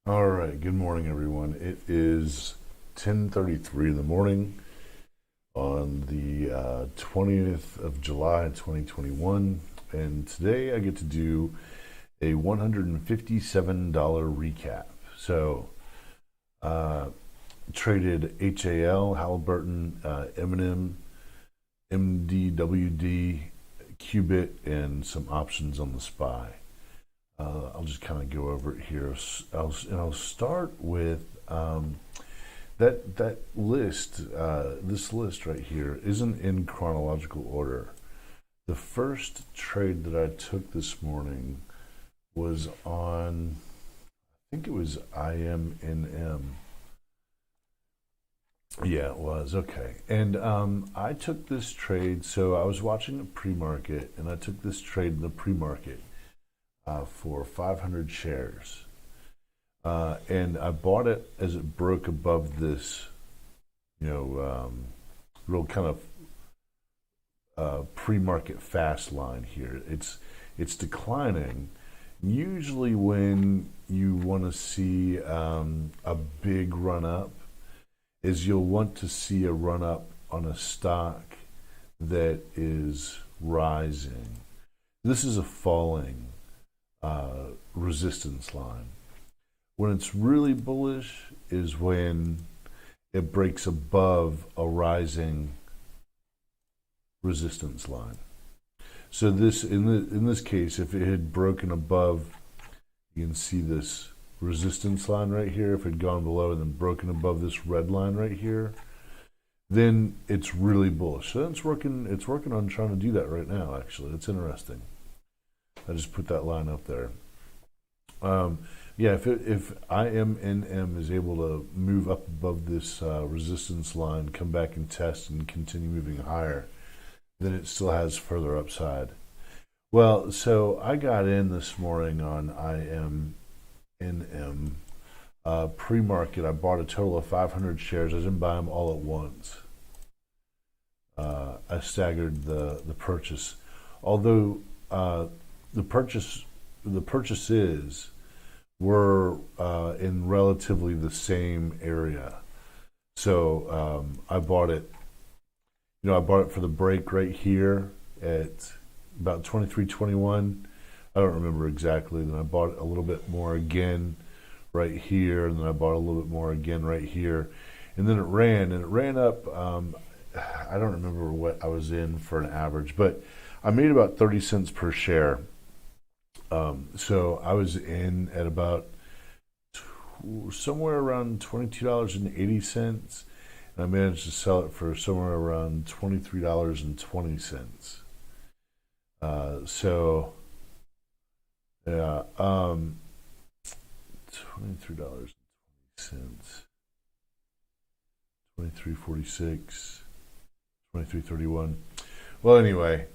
All right, good morning, everyone. It is 10:33 in the morning on the 20th of July, 2021, and today I get to do a $157 recap. So, traded HAL, Halliburton, M&M, MDWD, QUBT, and some options on the SPY. I'll just kind of go over it here. I'll start with that list. This list right here isn't in chronological order. The first trade that I took this morning was on, I think it was IMNM. Yeah, it was. Okay. And I took this trade, so I was watching the pre-market, and I took this trade in the pre-market for 500 shares. And I bought it as it broke above this, real kind of pre-market fast line here. It's declining. Usually when you want to see a big run up, is you'll want to see a run up on a stock that is rising. This is a falling resistance line. When it's really bullish is when it breaks above a rising resistance line. So this in this case, if it had broken above, you can see this resistance line right here. If it had gone below and then broken above this red line right here, then it's really bullish. So it's working on trying to do that right now. Actually, it's interesting. I just put that line up there. Yeah, if IMNM is able to move up above this resistance line, come back and test and continue moving higher, then it still has further upside. Well, so I got in this morning on IMNM pre-market. I bought a total of 500 shares. I didn't buy them all at once. I staggered the purchase, although the purchases were in relatively the same area. So I bought it. I bought it for the break right here at about 23.21. I don't remember exactly. Then I bought a little bit more again right here, and then I bought a little bit more again right here, and then it ran up. I don't remember what I was in for an average, but I made about 30 cents per share. So I was in at about somewhere around $22.80, and I managed to sell it for somewhere around $23.20. So yeah, $23.20, 23.46, 23.31. Well, anyway.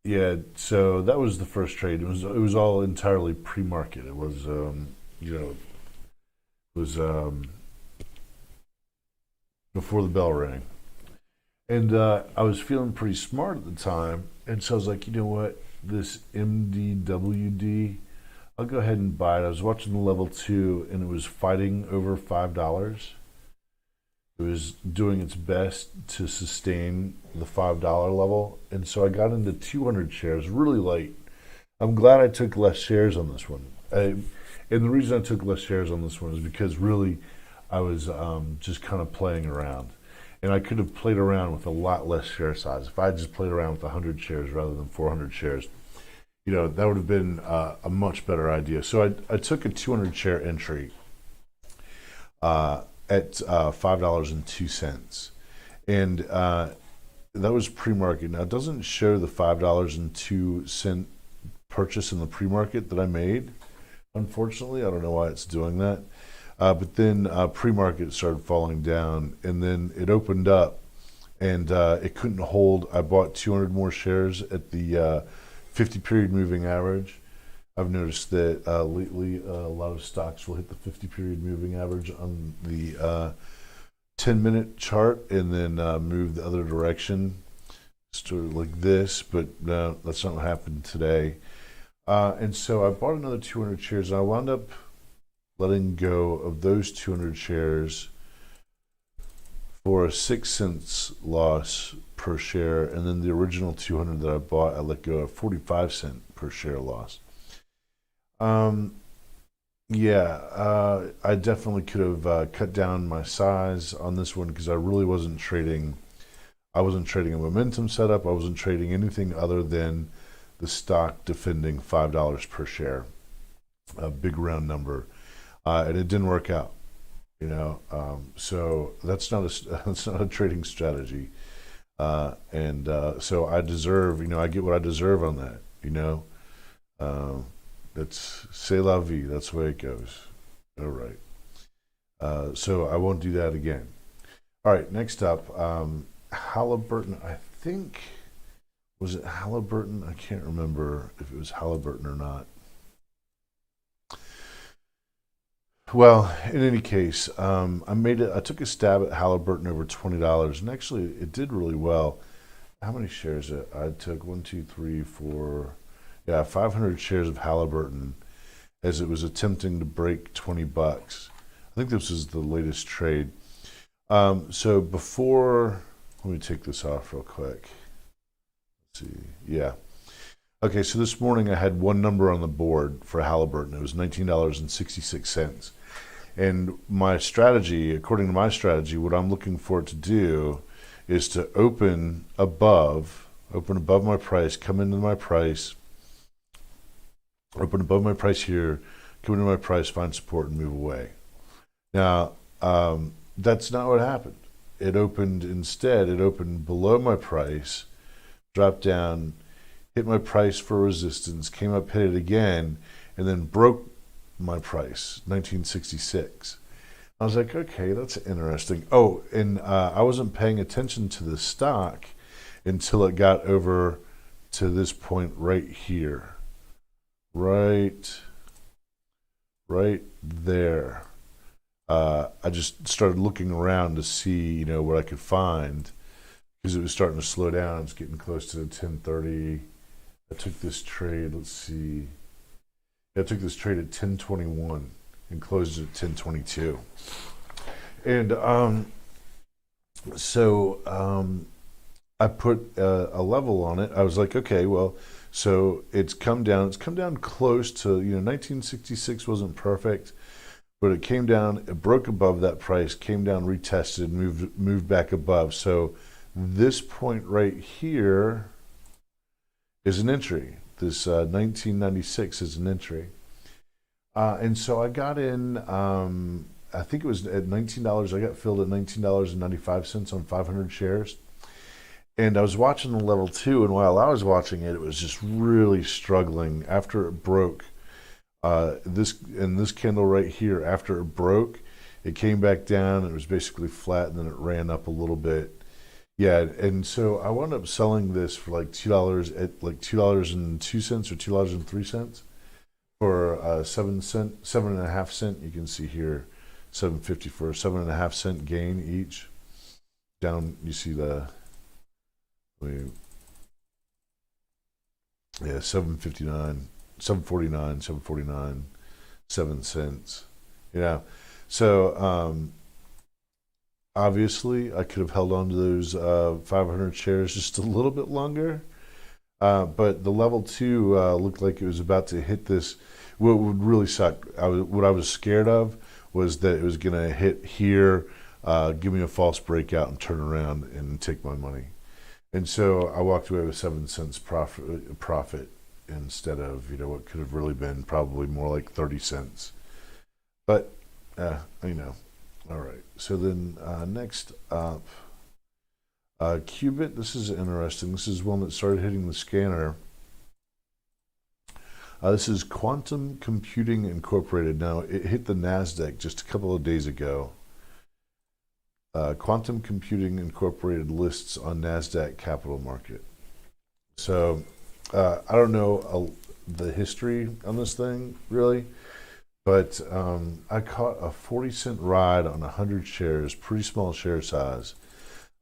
Yeah, so that was the first trade. It was all entirely pre-market. It was before the bell rang, and I was feeling pretty smart at the time, and so I was like, you know what, this MDWD, I'll go ahead and buy it. I was watching the level 2, and it was fighting over $5. It was doing its best to sustain the $5 level, and so I got into 200 shares really late. I'm glad I took less shares on this one. And the reason I took less shares on this one is because really I was just kind of playing around. And I could have played around with a lot less share size. If I had just played around with 100 shares rather than 400 shares, that would have been a much better idea. So I took a 200 share entry at $5.02, and that was pre-market. Now it doesn't show the $5.02 purchase in the pre-market that I made. Unfortunately, I don't know why it's doing that. But then pre-market started falling down, and then it opened up, and it couldn't hold. I bought 200 more shares at the 50-period moving average. I've noticed that lately a lot of stocks will hit the 50-period moving average on the 10-minute chart and then move the other direction, sort of like this, but no, that's not what happened today. And so I bought another 200 shares, and I wound up letting go of those 200 shares for a 6 cents loss per share, and then the original 200 that I bought, I let go of 45 cent per share loss. I definitely could have cut down my size on this one because I really wasn't trading. I wasn't trading a momentum setup. I wasn't trading anything other than the stock defending $5 per share, a big round number, and it didn't work out. So that's not a trading strategy, so I deserve. I get what I deserve on that. That's c'est la vie. That's the way it goes. All right. So I won't do that again. All right. Next up, Halliburton. I think, was it Halliburton? I can't remember if it was Halliburton or not. Well, in any case, I took a stab at Halliburton over $20, and actually it did really well. How many shares? I took 1, 2, 3, 4. 500 shares of Halliburton as it was attempting to break $20. I think this is the latest trade. So before, let me take this off real quick. Let's see. Yeah. Okay, so this morning I had one number on the board for Halliburton. It was $19.66. And my strategy, according to my strategy, what I'm looking for it to do is to open above my price, come into my price, open above my price here, come into my price, find support, and move away. Now, that's not what happened. It opened below my price, dropped down, hit my price for resistance, came up, hit it again, and then broke my price, 1966. I was like, okay, that's interesting. Oh, and I wasn't paying attention to the stock until it got over to this point right here. Right there. I just started looking around to see, what I could find, because it was starting to slow down. It's getting close to 10:30. I took this trade. Let's see. I took this trade at 10:21 and closed it at 10:22. And I put a level on it. I was like, okay, well. So it's come down close to, 1966 wasn't perfect, but it came down, it broke above that price, came down, retested, moved back above. So this point right here is an entry. This 1996 is an entry. And so I got in, I think it was at $19. I got filled at $19.95 on 500 shares. And I was watching the level 2, and while I was watching it, it was just really struggling. After it broke, this candle right here, after it broke, it came back down. It was basically flat, and then it ran up a little bit. Yeah, and so I wound up selling this for like $2 at like $2.02 or $2.03 for 7.5 cent. You can see here, $7.50 for a 7.5 cent gain each. Down, you see the. Yeah, 7.59, 7.49, 7.49, 7 cents. Yeah, so obviously I could have held on to those 500 shares just a little bit longer, but the level 2 looked like it was about to hit this. What would really suck, what I was scared of was that it was going to hit here, give me a false breakout, and turn around and take my money. And so I walked away with 7 cents profit instead of, what could have really been probably more like 30 cents. But, all right. So then next up, QUBT. This is interesting. This is one that started hitting the scanner. This is Quantum Computing Incorporated. Now, it hit the NASDAQ just a couple of days ago. Quantum Computing Incorporated lists on NASDAQ Capital Market. So I don't know the history on this thing, really, but I caught a 40-cent ride on 100 shares, pretty small share size.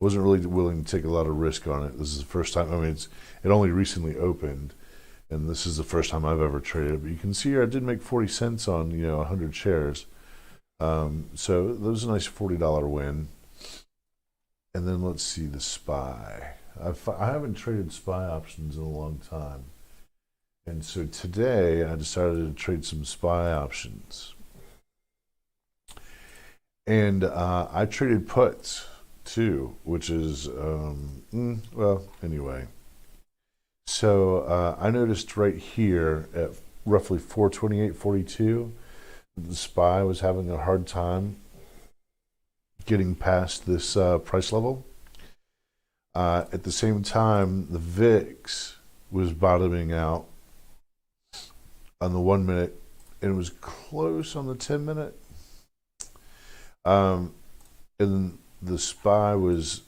Wasn't really willing to take a lot of risk on it. This is the first time, it only recently opened, and this is the first time I've ever traded it. But you can see here I did make 40 cents on, 100 shares. So that was a nice $40 win. And then let's see the SPY. I haven't traded SPY options in a long time. And so today I decided to trade some SPY options. And I traded puts too, which is, well, anyway. So I noticed right here at roughly 428.42, the SPY was having a hard time getting past this price level. At the same time, the VIX was bottoming out on the 1 minute, and it was close on the 10-minute. And the SPY was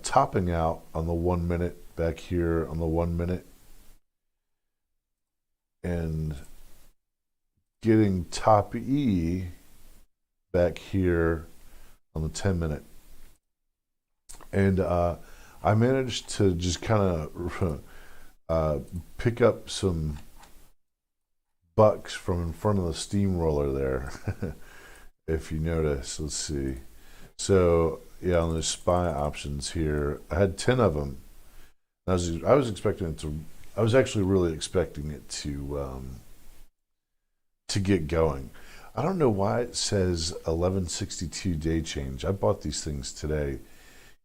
topping out on the 1 minute back here on the 1 minute, and getting top E back here on the 10-minute. And I managed to just kind of pick up some bucks from in front of the steamroller there. If you notice, let's see. So yeah, on the SPY options here, I had 10 of them. I was expecting it to. I was actually really expecting it to get going. I don't know why it says 1162 day change. I bought these things today.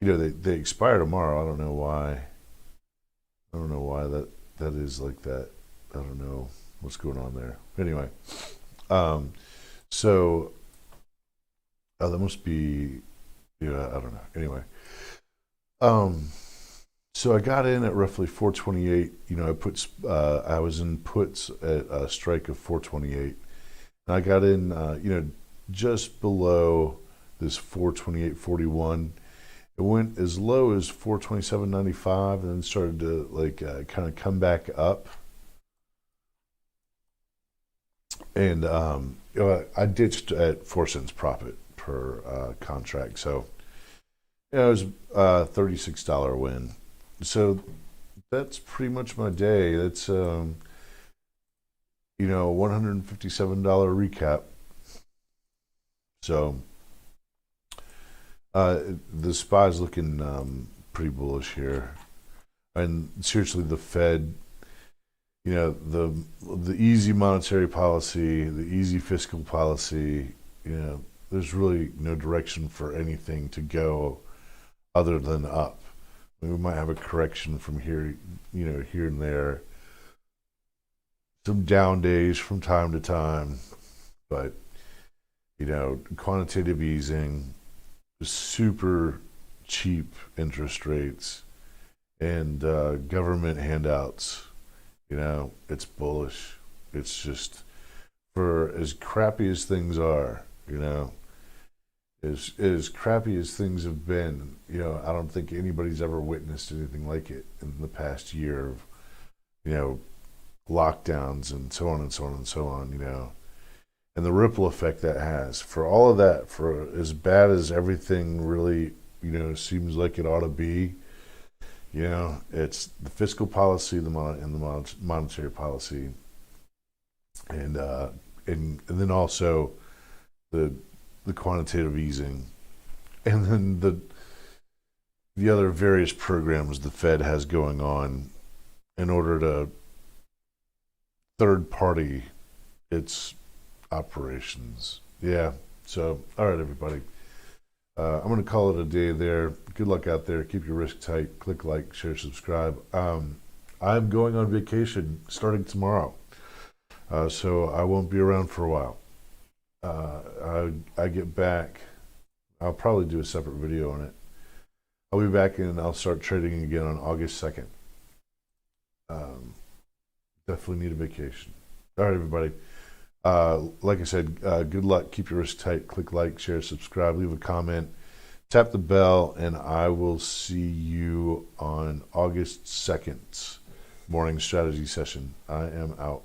You know, they expire tomorrow. I don't know why. I don't know why that is like that. I don't know what's going on there. Anyway, so that must be, yeah, I don't know. Anyway, so I got in at roughly 428. You know, I was in puts at a strike of 428. And I got in, you know, just below this 428.41. It went as low as 427.95 and then started to like kind of come back up. And you know, I ditched at 4 cents profit per contract. So you know, it was a $36 win. So that's pretty much my day. That's you know, $157 recap. So the SPY is looking pretty bullish here, and seriously, the Fed, you know, the easy monetary policy, the easy fiscal policy, you know, there's really no direction for anything to go other than up. We might have a correction from here, you know, here and there, some down days from time to time, but you know, quantitative easing, super cheap interest rates, and government handouts. You know, it's bullish. It's just, for as crappy as things are, you know, as crappy as things have been, you know, I don't think anybody's ever witnessed anything like it in the past year of, you know, lockdowns and so on and so on and so on, you know, and the ripple effect that has. For all of that, for as bad as everything really, you know, seems like it ought to be, you know, it's the fiscal policy, the monetary policy, and then also the quantitative easing, and then the other various programs the Fed has going on in order to third party its operations. Yeah. So, all right, everybody. I'm going to call it a day there. Good luck out there. Keep your risk tight. Click like, share, subscribe. I'm going on vacation starting tomorrow, so I won't be around for a while. I get back. I'll probably do a separate video on it. I'll be back and I'll start trading again on August 2nd. Definitely need a vacation. All right, everybody. Like I said, good luck. Keep your wrists tight. Click like, share, subscribe, leave a comment, tap the bell, and I will see you on August 2nd morning strategy session. I am out.